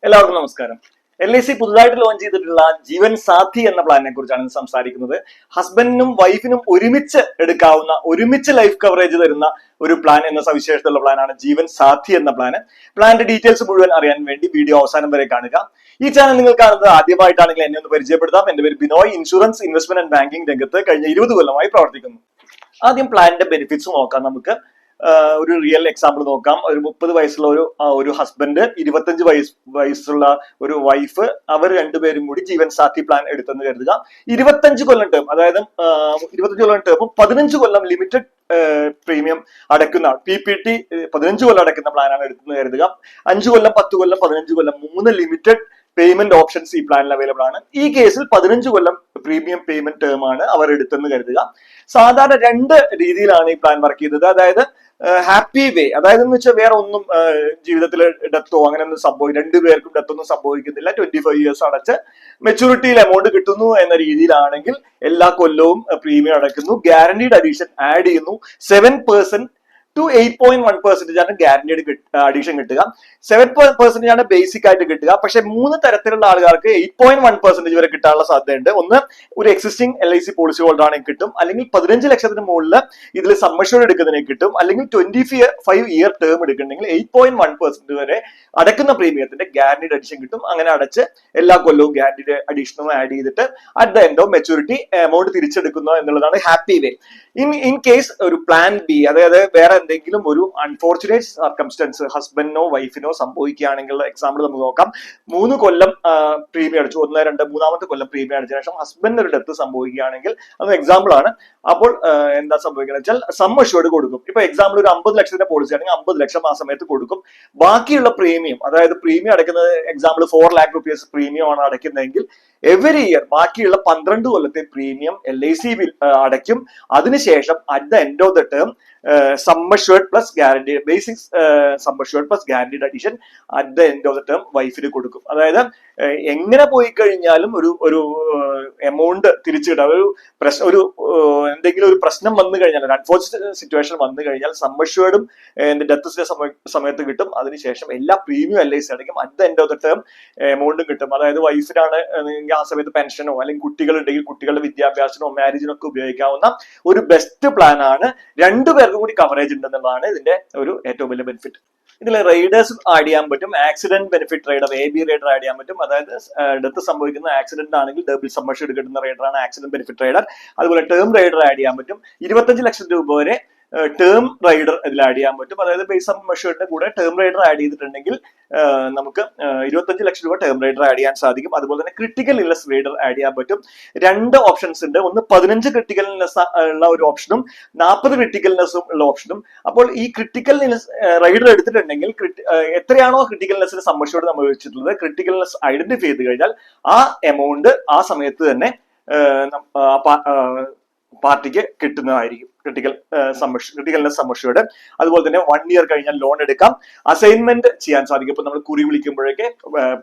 എല്ലാവർക്കും നമസ്കാരം. LIC പുതുതായിട്ട് ലോഞ്ച് ചെയ്തിട്ടുള്ള ജീവൻ സാഥി എന്ന പ്ലാനിനെ കുറിച്ചാണ് സംസാരിക്കുന്നത്. ഹസ്ബൻഡിനും വൈഫിനും ഒരുമിച്ച് ലൈഫ് കവറേജ് തരുന്ന ഒരു പ്ലാൻ എന്ന സവിശേഷതയുള്ള പ്ലാനാണ് ജീവൻ സാഥി എന്ന പ്ലാന്. പ്ലാന്റെ ഡീറ്റെയിൽസ് മുഴുവൻ അറിയാൻ വേണ്ടി വീഡിയോ അവസാനം വരെ കാണുക. ഈ ചാനൽ നിങ്ങൾ കാണുന്നത് ആദ്യമായിട്ടാണെങ്കിൽ എന്നെ ഒന്ന് പരിചയപ്പെടുത്താം. എന്റെ പേര് Binoy. Insurance, investment and banking രംഗത്ത് കഴിഞ്ഞ 20 കൊല്ലമായി പ്രവർത്തിക്കുന്നു. ആദ്യം പ്ലാനിന്റെ ബെനിഫിറ്റ്സ് നോക്കാം. നമുക്ക് ഒരു റിയൽ എക്സാമ്പിൾ നോക്കാം. ഒരു 30 വയസ്സുള്ള ഒരു ഹസ്ബൻഡ്, 25 വയസ്സുള്ള ഒരു വൈഫ്, അവർ രണ്ടുപേരും കൂടി ജീവൻ സാഥി പ്ലാൻ എടുത്തെന്ന് കരുതുക. 25 കൊല്ലം ടേം, അതായത് 25 കൊല്ലം ടേമും 15 കൊല്ലം ലിമിറ്റഡ് പ്രീമിയം അടയ്ക്കുന്ന PPT 15 കൊല്ലം അടയ്ക്കുന്ന പ്ലാനാണ് എടുത്തെന്ന് കരുതുക. 5 കൊല്ലം, 10 കൊല്ലം, 15 കൊല്ലം 3 ലിമിറ്റഡ് പേയ്മെന്റ് ഓപ്ഷൻസ് ഈ പ്ലാനിൽ അവൈലബിൾ ആണ്. ഈ കേസിൽ 15 കൊല്ലം പ്രീമിയം പേയ്മെന്റ് ടേം ആണ് അവർ എടുത്തെന്ന് കരുതുക. സാധാരണ 2 രീതിയിലാണ് ഈ പ്ലാൻ വർക്ക് ചെയ്തത്. അതായത് ഹാപ്പി വേ, അതായത് എന്ന് വെച്ചാൽ വേറെ ഒന്നും ജീവിതത്തിൽ ഡെത്തോ അങ്ങനെ ഒന്നും രണ്ടുപേർക്കും ഡെത്തൊന്നും സംഭവിക്കുന്നില്ല. 25 ഇയേഴ്സ് അടച്ച് മെച്ചൂരിറ്റിയിൽ എമൗണ്ട് കിട്ടുന്നു എന്ന രീതിയിലാണെങ്കിൽ എല്ലാ കൊല്ലവും പ്രീമിയം അടയ്ക്കുന്നു. ഗ്യാരണ്ടീഡ് അഡീഷൻ ആഡ് ചെയ്യുന്നു. 7% to 8.1% ആണ് ഗ്യാരണ്ടീഡ് അഡീഷൻ കിട്ടുക. 7% ആണ് ബേസിക് ആയിട്ട് കിട്ടുക. പക്ഷെ 3 തരത്തിലുള്ള ആളുകാർക്ക് 8.1% വരെ കിട്ടാനുള്ള സാധ്യതയുണ്ട്. ഒന്ന്, ഒരു എക്സിസ്റ്റിംഗ് LIC പോളിസി ഹോൾഡർ ആണെങ്കിൽ കിട്ടും, അല്ലെങ്കിൽ 15 ലക്ഷത്തിന് മുകളിൽ ഇതിൽ സമ്മഷ്യൂർഡ് എടുക്കുന്നതിനെ കിട്ടും, അല്ലെങ്കിൽ 25 ഇയർ ടേം എടുക്കുന്നുണ്ടെങ്കിൽ 8.1% വരെ അടയ്ക്കുന്ന പ്രീമിയത്തിന്റെ ഗ്യാരണ്ടീഡ് അഡീഷൻ കിട്ടും. അങ്ങനെ അടച്ച് എല്ലാ കൊല്ലവും ഗ്യാരണ്ടീഡ് അഡീഷനും ആഡ് ചെയ്തിട്ട് at the end of maturity amount തിരിച്ചെടുക്കുന്നു എന്നുള്ളതാണ് ഹാപ്പി വേ. ഇൻ കേസ് ഒരു പ്ലാൻ ബി, അതായത് വേറെ എന്തെങ്കിലും ഒരു അൺഫോർച്ചുനേറ്റ് സർക്കംസ്റ്റൻസ് ഹസ്ബൻഡിനോ വൈഫിനോ സംഭവിക്കുകയാണെങ്കിൽ, എക്സാമ്പിൾ നമുക്ക് നോക്കാം. 3 കൊല്ലം പ്രീമിയം അടിച്ചു, 1, 2, 3ാമത്തെ കൊല്ലം പ്രീമിയം അടിച്ച ശേഷം ഹസ്ബൻഡിന് ഒരു ഡെത്ത് സംഭവിക്കുകയാണെങ്കിൽ, അത് എക്സാമ്പിൾ ആണ്. അപ്പോൾ എന്താ സംഭവിക്കുന്നത് വെച്ചാൽ സം അഷ്യൂർഡ് കൊടുക്കും. ഇപ്പൊ എക്സാമ്പിൾ ഒരു 50 ലക്ഷത്തിന്റെ പോളിസി ആണെങ്കിൽ 50 ലക്ഷം ആ സമയത്ത് കൊടുക്കും. ബാക്കിയുള്ള പ്രീമിയം, അതായത് പ്രീമിയം അടയ്ക്കുന്നത് എക്സാമ്പിൾ 4 lakh rupees പ്രീമിയം ആണ് അടയ്ക്കുന്നതെങ്കിൽ എവറി ഇയർ ബാക്കിയുള്ള 12 കൊല്ലത്തെ പ്രീമിയം LIC അടയ്ക്കും. അതിനുശേഷം at the end of the term sum assured plus guarantee, basic sum assured plus guaranteed addition at the end of the term വൈഫിന് കൊടുക്കും. അതായത് എങ്ങനെ പോയി കഴിഞ്ഞാലും ഒരു എമൗണ്ട് തിരിച്ചു കിട്ടാം. ഒരു എന്തെങ്കിലും ഒരു പ്രശ്നം വന്നു കഴിഞ്ഞാൽ, ഒരു അൺഫോർച്ചുനേറ്റ് സിറ്റുവേഷൻ വന്നു കഴിഞ്ഞാൽ സം അഷ്യൂർഡും ഡെത്തിന്റെ സമയത്ത് കിട്ടും. അതിനുശേഷം എല്ലാ പ്രീമിയം LIC അടയ്ക്കും. At the end of the term എമൗണ്ടും കിട്ടും. അതായത് വൈഫിനാണ് ആ സമയത്ത് പെൻഷനോ അല്ലെങ്കിൽ കുട്ടികളുണ്ടെങ്കിൽ കുട്ടികളുടെ വിദ്യാഭ്യാസത്തിനോ മാരേജിനോ ഒക്കെ ഉപയോഗിക്കാവുന്ന ഒരു ബെസ്റ്റ് പ്ലാൻ ആണ്. രണ്ടുപേർക്കും കൂടി കവറേജ് ഉണ്ടെന്നുള്ളതാണ് ഇതിന്റെ ഒരു ഏറ്റവും വലിയ ബെനിഫിറ്റ്. ഇതിൽ റൈഡേഴ്സ് ആഡ് ചെയ്യാൻ പറ്റും. Accident benefit rider, AB rider add ചെയ്യാൻ പറ്റും. അതായത് ഡെത്ത് സംഭവിക്കുന്ന ആക്സിഡന്റ് ആണെങ്കിൽ ഡബിൾ സമ്മർഷ്ഡ് കിട്ടുന്ന റൈഡറാണ് ആക്സിഡന്റ് ബെനിഫിറ്റ് റൈഡർ. അതുപോലെ ടേം റൈഡർ ആഡ് ചെയ്യാൻ പറ്റും. 25 ലക്ഷം രൂപ വരെ ടേം റൈഡർ ഇതിൽ ആഡ് ചെയ്യാൻ പറ്റും. അതായത് ബേസ് സമ്മർഷ്ഡിന്റെ കൂടെ ടേം റൈഡർ ആഡ് ചെയ്തിട്ടുണ്ടെങ്കിൽ നമുക്ക് 25 ലക്ഷം രൂപ ടേം റൈഡർ ആഡ് ചെയ്യാൻ സാധിക്കും. അതുപോലെ തന്നെ ക്രിട്ടിക്കൽ ഇൽനെസ് റൈഡർ ആഡ് ചെയ്യാൻ പറ്റും. 2 ഓപ്ഷൻസ് ഉണ്ട്. ഒന്ന് 15 ക്രിട്ടിക്കൽ ഇൽനെസ് ഉള്ള ഒരു ഓപ്ഷനും 40 ക്രിട്ടിക്കൽ ഇൽനെസ്സും ഉള്ള ഓപ്ഷനും. അപ്പോൾ ഈ ക്രിട്ടിക്കൽ ഇൽനെസ് റൈഡർ എടുത്തിട്ടുണ്ടെങ്കിൽ എത്രയാണോ ക്രിട്ടിക്കൽ ഇൽനെസ്സിന് സമ്മർഷ്ഡ് നമ്മൾ വെച്ചിട്ടുള്ളത്, ക്രിട്ടിക്കൽ ഇൽനെസ് ഐഡന്റിഫൈ ചെയ്ത് കഴിഞ്ഞാൽ ആ എമൗണ്ട് ആ സമയത്ത് തന്നെ പാർട്ടിക്ക് കിട്ടുന്നതായിരിക്കും. ക്രിട്ടിക്കൽനെസ് സമ്മർഷ്ഡ്. അതുപോലെ തന്നെ 1 ഇയർ കഴിഞ്ഞാൽ ലോൺ എടുക്കാം. അസൈൻമെന്റ് ചെയ്യാൻ സാധിക്കും. ഇപ്പൊ നമ്മൾ കുറി വിളിക്കുമ്പോഴേക്ക്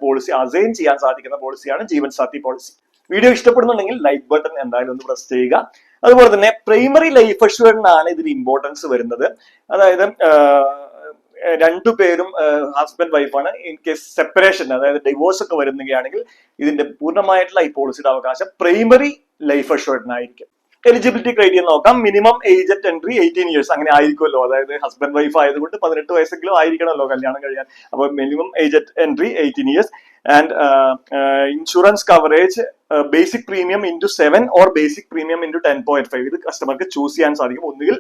പോളിസി അസൈൻ ചെയ്യാൻ സാധിക്കുന്ന പോളിസിയാണ് ജീവൻ സാഥി പോളിസി. വീഡിയോ ഇഷ്ടപ്പെടുന്നുണ്ടെങ്കിൽ ലൈക്ക് ബട്ടൺ എന്തായാലും ഒന്ന് പ്രസ് ചെയ്യുക. അതുപോലെ തന്നെ പ്രൈമറി ലൈഫ് അഷ്യൂർഡിനാണ് ഇതിന് ഇമ്പോർട്ടൻസ് വരുന്നത്. അതായത് രണ്ടുപേരും ഹസ്ബൻഡ് വൈഫാണ്. ഇൻ കേസ് സെപ്പറേഷൻ, അതായത് ഡിവോഴ്സ് ഒക്കെ വരുന്നതാണെങ്കിൽ ഇതിന്റെ പൂർണ്ണമായിട്ടുള്ള ഈ പോളിസിയുടെ അവകാശം പ്രൈമറി ലൈഫ് അഷ്യൂർഡിനായിരിക്കും. എലിജിബിലിറ്റി ക്രൈറ്റീരിയ നോക്കാം. Minimum age at entry 18 years അങ്ങനെ ആയിരിക്കുമല്ലോ. അതായത് ഹസ്ബൻഡ് വൈഫ് ആയതുകൊണ്ട് 18 വയസ്സെങ്കിലും ആയിരിക്കണമല്ലോ കല്യാണം കഴിയാൻ. അപ്പോൾ minimum age at entry 18 years. And insurance coverage basic premium into 7 or basic premium into 10.5. ഇത് കസ്റ്റമർക്ക് ചൂസ് ചെയ്യാൻ സാധിക്കും. ഒന്നുകിൽ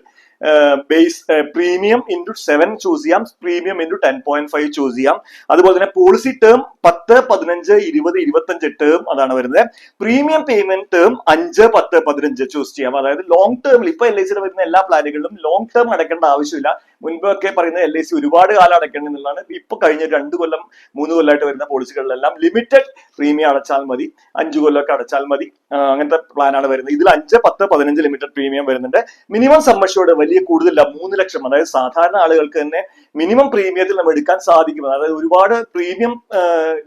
ബേസ് പ്രീമിയം ഇൻറ്റു 7 ചൂസ് ചെയ്യാം, പ്രീമിയം ഇൻറ്റു 10.5 ചൂസ് ചെയ്യാം. അതുപോലെ തന്നെ പോളിസി ടേം 10, 15, 20, 25 ടേം അതാണ് വരുന്നത്. പ്രീമിയം പേയ്മെന്റ് ടേം 5, 10, 15 ചൂസ് ചെയ്യാം. അതായത് ലോങ് ടേമിൽ ഇപ്പൊ LICയിൽ വരുന്ന എല്ലാ പ്ലാനുകളിലും ലോങ് ടേം അടയ്ക്കേണ്ട ആവശ്യമില്ല. മുൻപൊക്കെ പറയുന്ന LIC ഒരുപാട് കാലം അടയ്ക്കണം എന്നുള്ളതാണ്. ഇപ്പൊ കഴിഞ്ഞ 2 കൊല്ലം 3 കൊല്ലമായിട്ട് വരുന്ന പോളിസികളിലെല്ലാം ലിമിറ്റഡ് പ്രീമിയം അടച്ചാൽ മതി, 5 കൊല്ലമൊക്കെ അടച്ചാൽ മതി. അങ്ങനത്തെ പ്ലാനാണ് വരുന്നത്. ഇതിൽ 5, 10, 15 ലിമിറ്റഡ് പ്രീമിയം വരുന്നുണ്ട്. മിനിമം സമ്മർഷ്ഡ് വലിയ കൂടുതലില്ല, 3 ലക്ഷം. അതായത് സാധാരണ ആളുകൾക്ക് തന്നെ മിനിമം പ്രീമിയത്തിൽ നമ്മൾ എടുക്കാൻ സാധിക്കും. അതായത് ഒരുപാട് പ്രീമിയം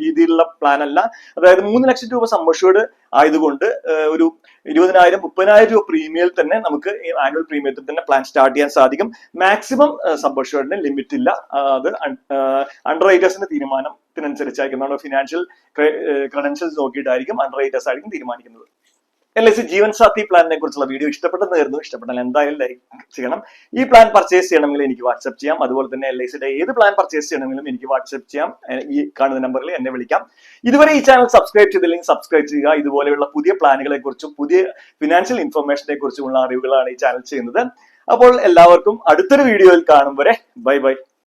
രീതിയിലുള്ള പ്ലാൻ അല്ല. അതായത് 3 ലക്ഷം രൂപ സമ്മർഷ്ഡ് ആയതുകൊണ്ട് ഒരു 20,000 30,000 രൂപ പ്രീമിയത്തിൽ തന്നെ നമുക്ക് ആനുവൽ പ്രീമിയത്തിൽ തന്നെ പ്ലാൻ സ്റ്റാർട്ട് ചെയ്യാൻ സാധിക്കും. മാക്സിമം സബ് അഷ്യൂർഡിന് ലിമിറ്റ് ഇല്ല. അത് അണ്ടർ റൈറ്റേഴ്സിന്റെ തീരുമാനത്തിനനുസരിച്ചായിരിക്കും, നമ്മുടെ ഫിനാൻഷ്യൽ ക്രെഡൻഷ്യൽസ് നോക്കിയിട്ടായിരിക്കും അണ്ടർ റൈറ്റേഴ്സ് ആയിരിക്കും തീരുമാനിക്കുന്നത്. LIC ജീവൻ സാഥി പ്ലാനിനെ കുറിച്ചുള്ള വീഡിയോ ഇഷ്ടപ്പെട്ടെന്ന് കരുതുന്നു. ഇഷ്ടപ്പെട്ടാൽ എന്തായാലും ലൈക്ക് ചെയ്യണം. ഈ പ്ലാൻ പർച്ചേസ് ചെയ്യണമെങ്കിൽ എനിക്ക് വാട്സ്ആപ്പ് ചെയ്യാം. അതുപോലെ തന്നെ LICയുടെ ഏത് പ്ലാൻ പർച്ചേസ് ചെയ്യണമെങ്കിലും എനിക്ക് വാട്സ്ആപ്പ് ചെയ്യാം. ഈ കാണുന്ന നമ്പറിൽ എന്നെ വിളിക്കാം. ഇതുവരെ ഈ ചാനൽ സബ്സ്ക്രൈബ് ചെയ്തില്ലെങ്കിൽ സബ്സ്ക്രൈബ് ചെയ്യുക. ഇതുപോലെയുള്ള പുതിയ പ്ലാനുകളെ കുറിച്ചും പുതിയ ഫിനാൻഷ്യൽ ഇൻഫർമേഷനെ കുറിച്ചുമുള്ള അറിവുകളാണ് ഈ ചാനൽ ചെയ്യുന്നത്. അപ്പോൾ എല്ലാവർക്കും അടുത്തൊരു വീഡിയോയിൽ കാണും വരെ ബൈ ബൈ.